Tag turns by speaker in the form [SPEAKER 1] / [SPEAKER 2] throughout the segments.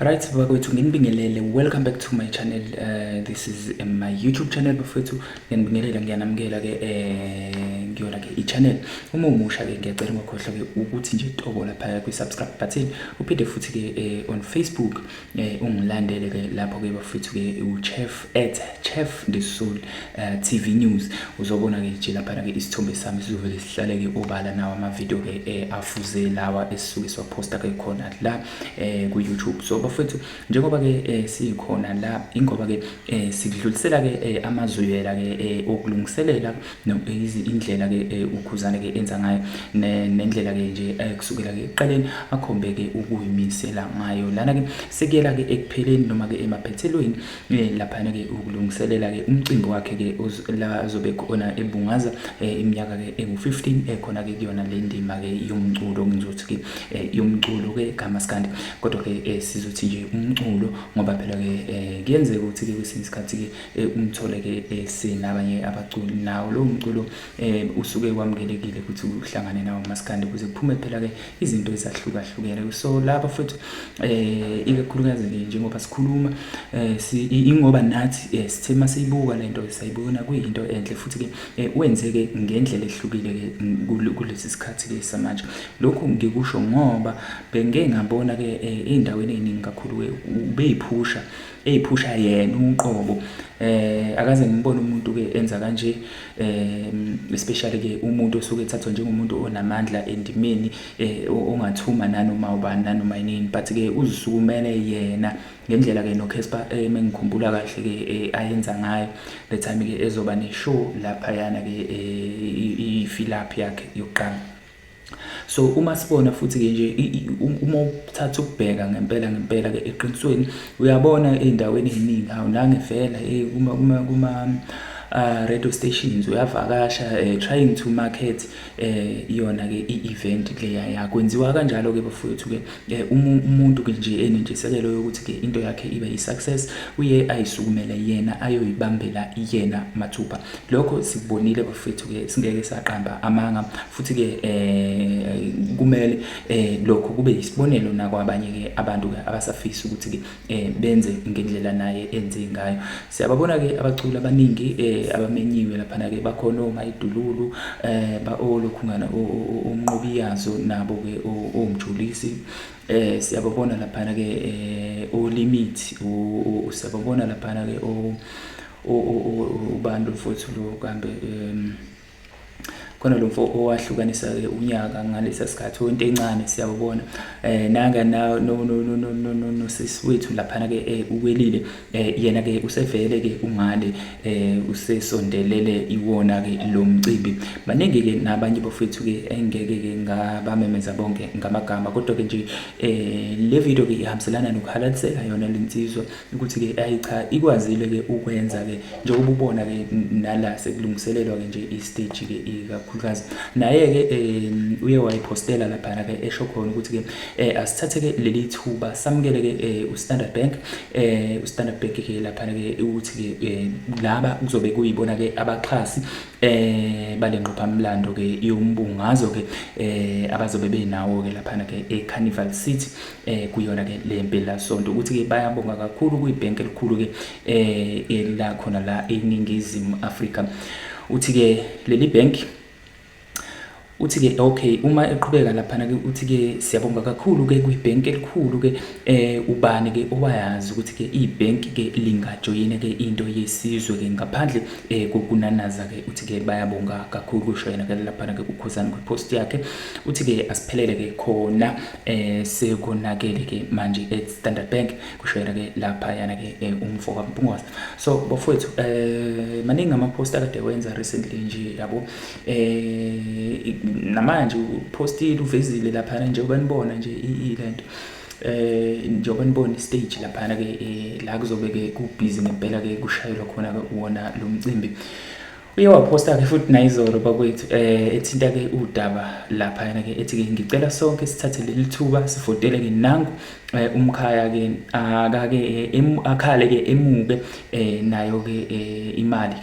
[SPEAKER 1] Right, bakwethu nginibingelele. Welcome back to my channel. This is my YouTube channel bafethu. Nginibingelela ngiyanamukela ke ngiyona ke i-channel. Uma umusha ke ngiyacela ungakhohlwa ke ukuthi nje tobo lapha ku subscribe button. Uphinde futhi ke on Facebook ungilandele ke lapho ke bafethu ke uChef @ChefTheSoul TV News. Uzobona ke nje lapha ke isithombe sami sizovele sihlale ke obala nawo ama video ke afuze lawa esisuke siwaposta ke khona la ku YouTube. So bafethu njengoba ke sikhona la ingoba ke sidlulisela ke amazwela ke okulungiselela indlela ke ukhuzana ke enza ngayo nendlela ke nje kusukela ke eqaleni akhombe ke ukuyimisela ngayo lana ke sekuyela ke ekupheleni noma ke emaphethelweni lapha ke ukulungiselela ke umcimbi wakhe ke la azobe khona ebungaza iminyaka ke engu15 ekhona ke kuyona le ndima ke yomculo ngizothi ke yomculo ke kaMaskandi kodwa ke sizothi nje umculo ngoba phela ke kuyenzeka ukuthi ke kwesinye isikhathi ke umthole ke senabanye abaculi nawo lo mculo usuke kwamukelekile ukuthi uhlangane nawo Maskandi ukuze kuphume phela ke izinto ezahlukahlukene. So lapha futhi ikakhulukazi ke njengoba sikhuluma ingoba nathi sithe masiyibuka lento sayibona kuyinto enhle futhi ke wenzeke ngendlela ehlukile ke kulesi sikhathi ke samanje. Lokhu ngikusho ngoba bengeke ngabona ke endaweni eziningi kakhulu ke beyiphusha yena uqobo akaze ngibone umuntu ke enza kanje especially ke umuntu osuke ethathwa njengomuntu onamandla endimeni ongathuma nanoma ubani nanoma yini but ke uzisukumele yena ngendlela ke noCasper mengikhumbula kahle ke ayenza ngayo the time ke ezoba neshow lapha yana ke i-fill up yakhe yokuqala. So uma sibona futhi ke nje uma uthatha ukubheka ngempela ke eqinisweni uyabona endaweni eziningi awunangevela kuma radio stations uyavakasha trying to market iyona ke i-event leya yakwenziwa kanjalo ke bafowethu ke umuntu ke nje enentshisekelo yokuthi ke into yakhe ibe yi-success uye ayisukumele yena ayoyibambela yena mathupha. Lokho sikubonile bafowethu ke singeke saqamba amanga futhi ke kumele lokho kube isibonelo nakwabanye ke abantu ke abasafisa ukuthi ke benze ngendlela naye enze ngayo. Siyababona ke abaculi abaningi abamenyiwe lapha ke bakhona oMaidululu baolokhungana umnqobiyazo nabo ke omjulisi siyababona lapha ke oLimit siyababona lapha ke ubantu futhi lo kambe khona lo mfo owahlukanisa ke unyaka ngalesa sikhathi into encane siyabona nanga no siswethu lapha ke ukwelile yena ke usevele ke ungale usesondelele iwona ke lo mcimbi baningi ke nabanye bafethu ke engeke ke ngabamemeza bonke ngamagama kodwa ke nje le video ke ihamselana nokuhalalisela yona lensizwa ukuthi ke ayicha ikwazile ke ukwenza ke njengoba ubona ke nala sekulungiselelwa ke nje i-stage ke ikakhulukazi naye ke uye wayipostela lapha ke esho khona ukuthi ke asithathe ke leli thuba samukele ke uStandard Bank ke lapha ke ukuthi ke laba kuzobe kuyibona ke abaxhasi balenqopha mlando ke yombungazo ke abazobe benawo ke lapha ke eCarnival City kuyona ke lempela sonto ukuthi ke bayabonga kakhulu kuyibhenki elikhulu ke la khona la eNingizimu Afrika. Uthi ke leli bank uthi ke okay uma eqhubeka lapha ke uthi ke siyabonga kakhulu ke kuyibhenki elikhulu ke ubani ke owayazi ukuthi ke ibank ke lingajoyina ke into yesizwe ke ngaphandle kokunanaza ke uthi ke bayabonga kakhulu kusho yena ke lapha ke ukhuzana kwipost yakhe uthi ke asiphelele ke khona sekonakele ke manje eStandard Bank kusho yena ke lapha yana ke umfo kaMpungwazi. So bafowethu maningi ama-post akade wenza recently nje yabo namanje upostile uvezile lapha nje ubanibona nje ilento njengoba nibona istage lapha ke la kuzobe ke kubhizi ngempela ke kushayelwa khona wona lo mcimbi uye waposta ke futhi nayizolo bakwethu ethinta ke udaba lapha ke ethi ke ngicela sonke sithathe leli thuba sifotele ke nangu umkhaya ke akake akhale ke emuke nayo ke imali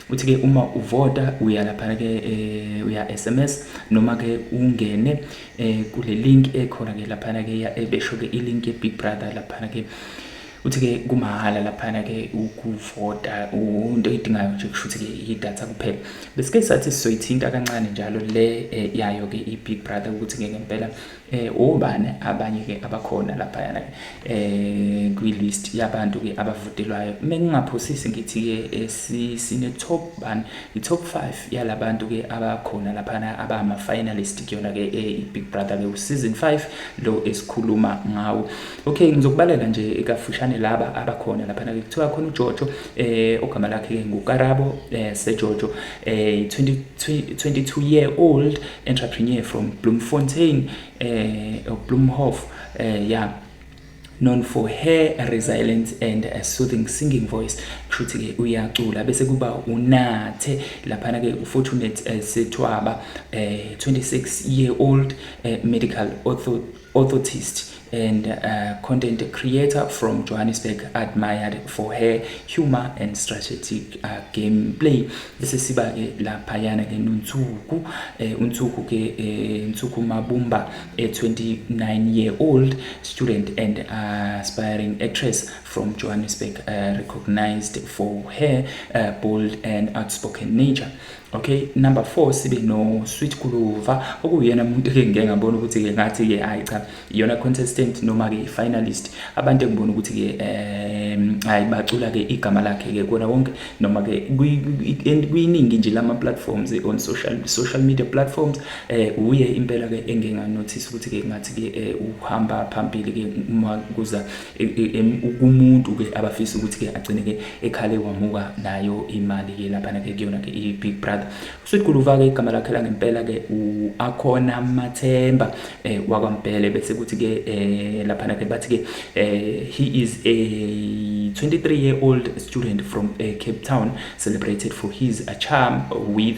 [SPEAKER 1] uthi ke uma uvota uya lapha ke uya SMS noma ke ungene kule link ekhona ke lapha ke ebesho ke ilink ye Big Brother lapha ke uthi ke kumahala lapha ke ukuvota into edingayo nje kusho ukuthi ke idatha kuphela bese sathi sizoyithinta kancane njalo le yayo ke iBig Brother ukuthi ke ngempela obani abanye ke abakhona lapha yana kwi list yabantu ke abavotelwayo mengingaphosisi ngithi ke sine top bani i-top 5 yalabantu ke abakhona lapha abama finalist kuyona ke iBig Brother ke season 5 lo esikhuluma ngawo. Okay, ngizokubalela nje kafushane laba abakhona lapha ke kuthiwa khona uJojo ogama lakhe ke nguKarabo seJojo 22-year-old entrepreneur from Bloemfontein or Bloemhof known for her resilient and soothing singing voice kushuthi ke uyacula bese kuba uNathe lapha ke uFortunate Sethwaba 26-year-old medical orthotist and content creator from Johannesburg admired for her humor and strategic gameplay bese siba ke lapha yana ke uNtsuku ke Ntsuku Mabumba 29-year-old student and aspiring actress from Johannesburg recognized for her bold and outspoken nature. Okay, number 4 sibe no Sweet Kuluva okuyena umuntu ke ngeke ngabona ukuthi ke ngathi ke hayi cha iyona contestant noma ke finalist abantu engibona ukuthi ke hayi bacula ke igama lakhe ke kona wonke noma ke kuyiningi nje lama platforms on social media platforms uye impela ke engeke nganotice ukuthi ke ngathi ke uhamba phambili ke uma kuza umuntu ke abafisa ukuthi ke agcine ke ekhale wamuka nayo imali ke lapha ke kuyona ke iBig Brother. Sweet Kuluva ke igama lakhe la ngempela ke uAkhona Mathemba wakwaMpele bese kuthi ke lapha ke bathi ke he is a 23-year-old student from Cape Town celebrated for his charm with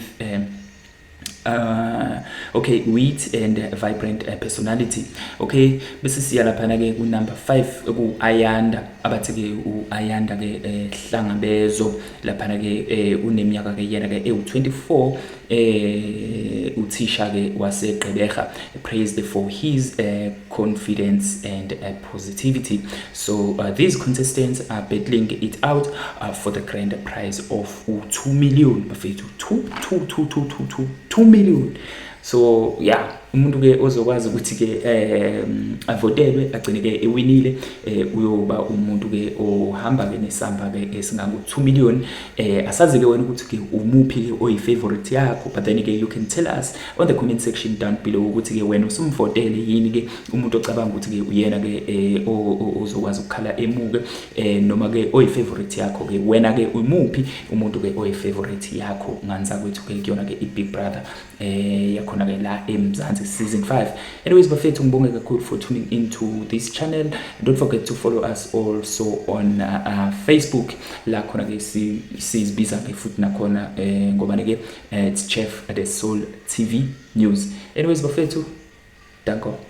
[SPEAKER 1] wit and vibrant personality. Okay, bese siya lapha ke ku number 5 ku Ayanda abathi ke uAyanda ke Hlangabezo lapha ke uneminyaka ke yena ke u24 uthisha ke waseGqeberha praised for his confidence and positivity. So these contestants are battling it out for the grand prize of 2 million bafethu 2 million. So yeah, umuntu ke ozokwazi ukuthi ke avotelwe agcine ke ewinile uyoba umuntu ke ohamba ke nesamba ke esingango 2 million. Asazi ke wena ukuthi ke umuphi ke oyi favorite yakho, but then ke you can tell us on the comment section down below ukuthi ke wena usumvotele yini ke umuntu ocabanga ukuthi ke uyena ke ozokwazi ukukhala emuke noma ke oyi favorite yakho ke wena ke umuphi umuntu ke oyi favorite yakho nganza kwethu ke kuyona ke iBig Brother yakhona ke la eMzansi season 5. Anyways bafethu ngibonge kakhulu for tuning into this channel. Don't forget to follow us also on Facebook la khona ke sizibiza ke futhi nakhona ngoba ke it's Chef at the Soul TV News. Anyways bafethu danko.